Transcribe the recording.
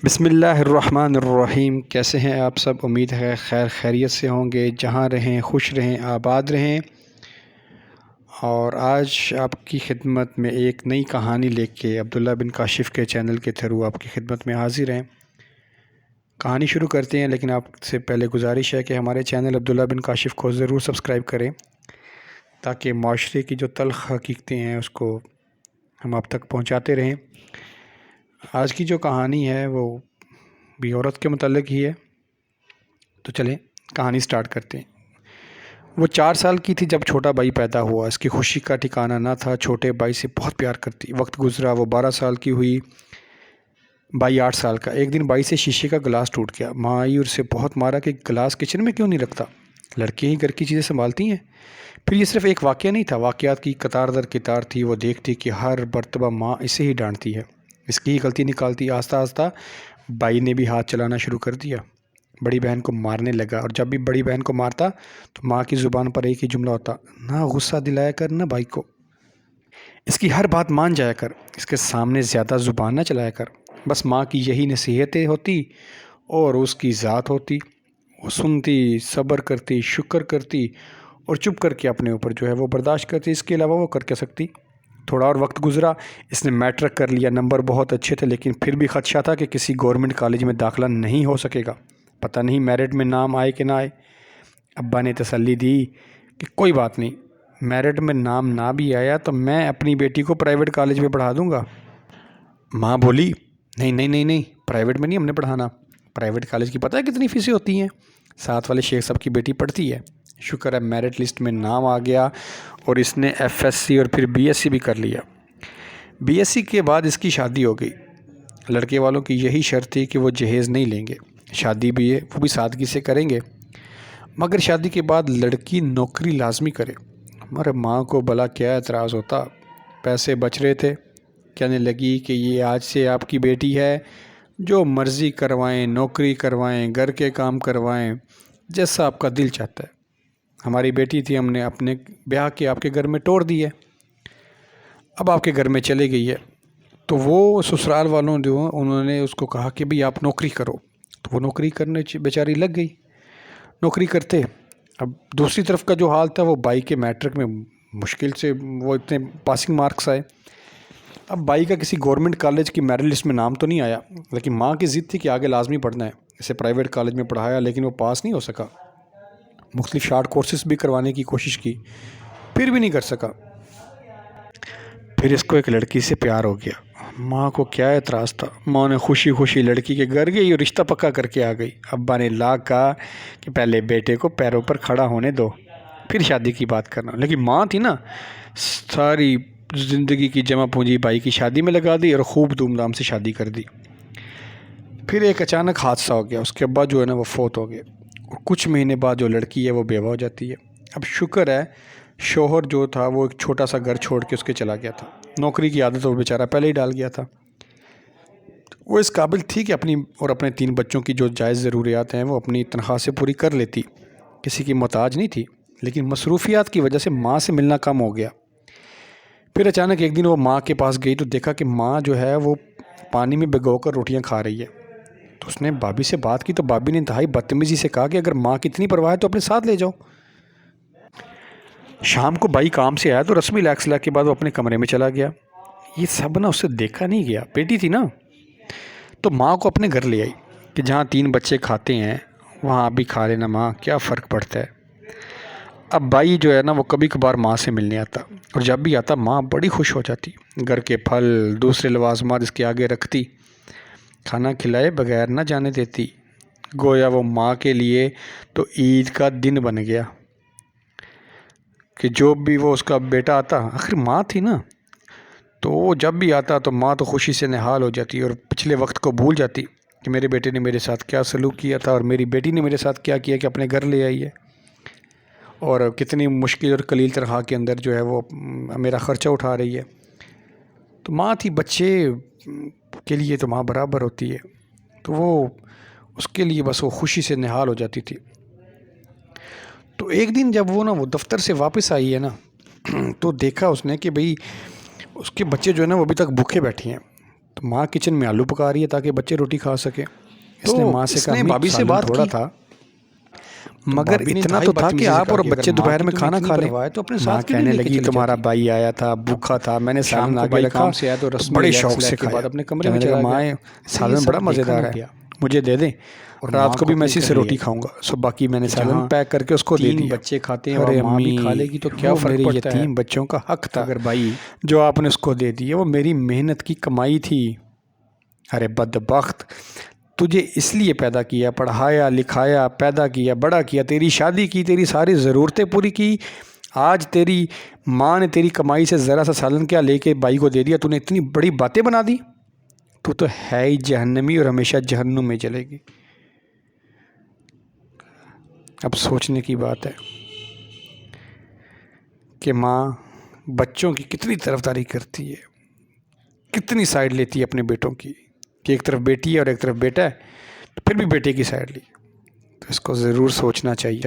بسم اللہ الرحمن الرحیم۔ کیسے ہیں آپ سب؟ امید ہے خیر خیریت سے ہوں گے، جہاں رہیں خوش رہیں آباد رہیں۔ اور آج آپ کی خدمت میں ایک نئی کہانی لے کے عبداللہ بن کاشف کے چینل کے تھرو آپ کی خدمت میں حاضر ہیں۔ کہانی شروع کرتے ہیں، لیکن آپ سے پہلے گزارش ہے کہ ہمارے چینل عبداللہ بن کاشف کو ضرور سبسکرائب کریں تاکہ معاشرے کی جو تلخ حقیقتیں ہیں اس کو ہم آپ تک پہنچاتے رہیں۔ آج کی جو کہانی ہے وہ بھی عورت کے متعلق ہی ہے، تو چلیں کہانی سٹارٹ کرتے ہیں۔ وہ 4 سال کی تھی جب چھوٹا بھائی پیدا ہوا۔ اس کی خوشی کا ٹھکانہ نہ تھا۔ چھوٹے بھائی سے بہت پیار کرتی۔ وقت گزرا، وہ 12 سال کی ہوئی، بھائی 8 سال کا۔ ایک دن بھائی سے شیشے کا گلاس ٹوٹ گیا۔ ماں آئی اور اسے بہت مارا کہ گلاس کچن میں کیوں نہیں رکھتا، لڑکے ہی گھر کی چیزیں سنبھالتی ہیں۔ پھر یہ صرف ایک واقعہ نہیں تھا، واقعات کی قطار در قطار تھی۔ وہ دیکھتی کہ ہر مرتبہ ماں اسے ہی ڈانٹتی ہے، اس کی ہی غلطی نکالتی۔ آہستہ آہستہ بھائی نے بھی ہاتھ چلانا شروع کر دیا، بڑی بہن کو مارنے لگا۔ اور جب بھی بڑی بہن کو مارتا تو ماں کی زبان پر ایک ہی جملہ ہوتا، نہ غصہ دلایا کر نہ بھائی کو، اس کی ہر بات مان جایا کر، اس کے سامنے زیادہ زبان نہ چلایا کر۔ بس ماں کی یہی نصیحتیں ہوتی اور اس کی ذات ہوتی۔ وہ سنتی، صبر کرتی، شکر کرتی اور چپ کر کے اپنے اوپر جو ہے وہ برداشت کرتی۔ اس کے علاوہ وہ کر کیا سکتی؟ تھوڑا اور وقت گزرا، اس نے میٹرک کر لیا، نمبر بہت اچھے تھے، لیکن پھر بھی خدشہ تھا کہ کسی گورنمنٹ کالج میں داخلہ نہیں ہو سکے گا۔ پتہ نہیں میرٹ میں نام آئے کہ نہ آئے۔ ابا نے تسلی دی کہ کوئی بات نہیں، میرٹ میں نام نہ بھی آیا تو میں اپنی بیٹی کو پرائیویٹ کالج میں پڑھا دوں گا۔ ماں بولی، نہیں نہیں نہیں نہیں، پرائیویٹ میں نہیں ہم نے پڑھانا۔ پرائیویٹ کالج کی پتہ ہے کتنی فیسیں ہوتی ہیں؟ ساتھ والے شیخ صاحب کی بیٹی پڑھتی ہے۔ شکر ہے میرٹ لسٹ میں نام آ گیا اور اس نے ایف ایس سی اور پھر بی ایس سی بھی کر لیا۔ بی ایس سی کے بعد اس کی شادی ہو گئی۔ لڑکے والوں کی یہی شرط تھی کہ وہ جہیز نہیں لیں گے، شادی بھی ہے وہ بھی سادگی سے کریں گے، مگر شادی کے بعد لڑکی نوکری لازمی کرے۔ ہمارے ماں کو بھلا کیا اعتراض ہوتا، پیسے بچ رہے تھے، کہنے لگی کہ یہ آج سے آپ کی بیٹی ہے، جو مرضی کروائیں، نوکری کروائیں، گھر کے کام کروائیں، جیسا آپ کا دل چاہتا ہے۔ ہماری بیٹی تھی، ہم نے اپنے بیاہ کے آپ کے گھر میں توڑ دی ہے، اب آپ کے گھر میں چلے گئی ہے۔ تو وہ سسرال والوں جو انہوں نے اس کو کہا کہ بھئی آپ نوکری کرو، تو وہ نوکری کرنے بیچاری لگ گئی، نوکری کرتے۔ اب دوسری طرف کا جو حال تھا، وہ بھائی کے میٹرک میں مشکل سے وہ اتنے پاسنگ مارکس آئے۔ اب بھائی کا کسی گورنمنٹ کالج کی میرٹ لسٹ میں نام تو نہیں آیا، لیکن ماں کی ضد تھی کہ آگے لازمی پڑھنا ہے۔ اسے پرائیویٹ کالج میں پڑھایا، لیکن وہ پاس نہیں ہو سکا۔ مختلف شارٹ کورسز بھی کروانے کی کوشش کی، پھر بھی نہیں کر سکا۔ پھر اس کو ایک لڑکی سے پیار ہو گیا۔ ماں کو کیا اعتراض تھا، ماں نے خوشی خوشی لڑکی کے گھر گئی اور رشتہ پکا کر کے آ گئی۔ ابا نے لاکھ کہا کہ پہلے بیٹے کو پیروں پر کھڑا ہونے دو، پھر شادی کی بات کرنا، لیکن ماں تھی نا، ساری زندگی کی جمع پونجی بھائی کی شادی میں لگا دی اور خوب دھوم دھام سے شادی کر دی۔ پھر ایک اچانک حادثہ ہو گیا، اس کے ابا جو ہے نا وہ فوت ہو گئے، اور کچھ مہینے بعد جو لڑکی ہے وہ بیوہ ہو جاتی ہے۔ اب شکر ہے شوہر جو تھا وہ ایک چھوٹا سا گھر چھوڑ کے اس کے چلا گیا تھا، نوکری کی عادت وہ بیچارہ پہلے ہی ڈال گیا تھا۔ وہ اس قابل تھی کہ اپنی اور اپنے 3 بچوں کی جو جائز ضروریات ہیں وہ اپنی تنخواہ سے پوری کر لیتی، کسی کی محتاج نہیں تھی، لیکن مصروفیات کی وجہ سے ماں سے ملنا کم ہو گیا۔ پھر اچانک ایک دن وہ ماں کے پاس گئی تو دیکھا کہ ماں جو ہے وہ پانی میں بھگو کر روٹیاں کھا رہی ہے۔ تو اس نے بھابھی سے بات کی تو بھابھی نے انتہائی بدتمیزی سے کہا کہ اگر ماں کی اتنی پرواہ ہے تو اپنے ساتھ لے جاؤ۔ شام کو بھائی کام سے آیا تو رسمی لاکھ کے بعد وہ اپنے کمرے میں چلا گیا۔ یہ سب نا اسے دیکھا نہیں گیا، بیٹی تھی نا، تو ماں کو اپنے گھر لے آئی کہ جہاں 3 بچے کھاتے ہیں وہاں آپ بھی کھا لینا ماں، کیا فرق پڑتا ہے۔ اب بھائی جو ہے نا وہ کبھی کبھار ماں سے ملنے آتا، اور جب بھی آتا ماں بڑی خوش ہو جاتی، گھر کے پھل دوسرے لوازمات اس کے آگے رکھتی، کھانا کھلائے بغیر نہ جانے دیتی، گویا وہ ماں کے لیے تو عید کا دن بن گیا کہ جو بھی وہ اس کا بیٹا آتا، آخر ماں تھی نا، تو وہ جب بھی آتا تو ماں تو خوشی سے نہال ہو جاتی اور پچھلے وقت کو بھول جاتی کہ میرے بیٹے نے میرے ساتھ کیا سلوک کیا تھا اور میری بیٹی نے میرے ساتھ کیا کیا کہ اپنے گھر لے آئی ہے، اور کتنی مشکل اور قلیل تنخواہ کے اندر جو ہے وہ میرا خرچہ اٹھا رہی ہے۔ تو ماں تھی، بچے کے لیے تو ماں برابر ہوتی ہے، تو وہ اس کے لیے بس وہ خوشی سے نہال ہو جاتی تھی۔ تو ایک دن جب وہ دفتر سے واپس آئی ہے تو دیکھا اس نے کہ بھئی اس کے بچے جو ہے نا وہ ابھی تک بھوکے بیٹھے ہیں، تو ماں کچن میں آلو پکا رہی ہے تاکہ بچے روٹی کھا سکیں. اس نے ماں سے کہا بھابھی سے بات تھوڑا تھا مگر اتنا تو تھا کہ آپ اور بچے دوپہر میں کھانا کھا لیں. ماں کہنے لگی تمہارا بھائی آیا تھا بھوکا تھا میں نے سالن آگے رکھا بڑے شوق سے کھایا. کہنے لگا ماں سالن بڑا مزیدار ہے مجھے دے دیں رات کو بھی میں اسی سے روٹی کھاؤں گا. سو باقی میں نے سالن پیک کر کے اس کو دے دیا. بچے کھاتے ہیں ارے اور ماں بھی امی کھا لے گی تو کیا وہ فرق میرے پڑتا ہے یتیم بچوں کا حق تھا اگر بھائی جو آپ نے اس کو دے دی. وہ میری محنت کی کمائی تھی. ارے بدبخت تجھے اس لیے پیدا کیا پڑھایا لکھایا پیدا کیا بڑا کیا تیری شادی کی تیری ساری ضرورتیں پوری کی. آج تیری ماں نے تیری کمائی سے ذرا سا سالن کیا لے کے بھائی کو دے دیا. تو نے اتنی بڑی باتیں بنا دی. تو ہے ہی جہنمی اور ہمیشہ جہنم میں چلے گی. اب سوچنے کی بات ہے کہ ماں بچوں کی کتنی طرفداری کرتی ہے کتنی سائیڈ لیتی ہے اپنے بیٹوں کی کہ ایک طرف بیٹی ہے اور ایک طرف بیٹا ہے تو پھر بھی بیٹے کی سائیڈ لی. تو اس کو ضرور سوچنا چاہیے.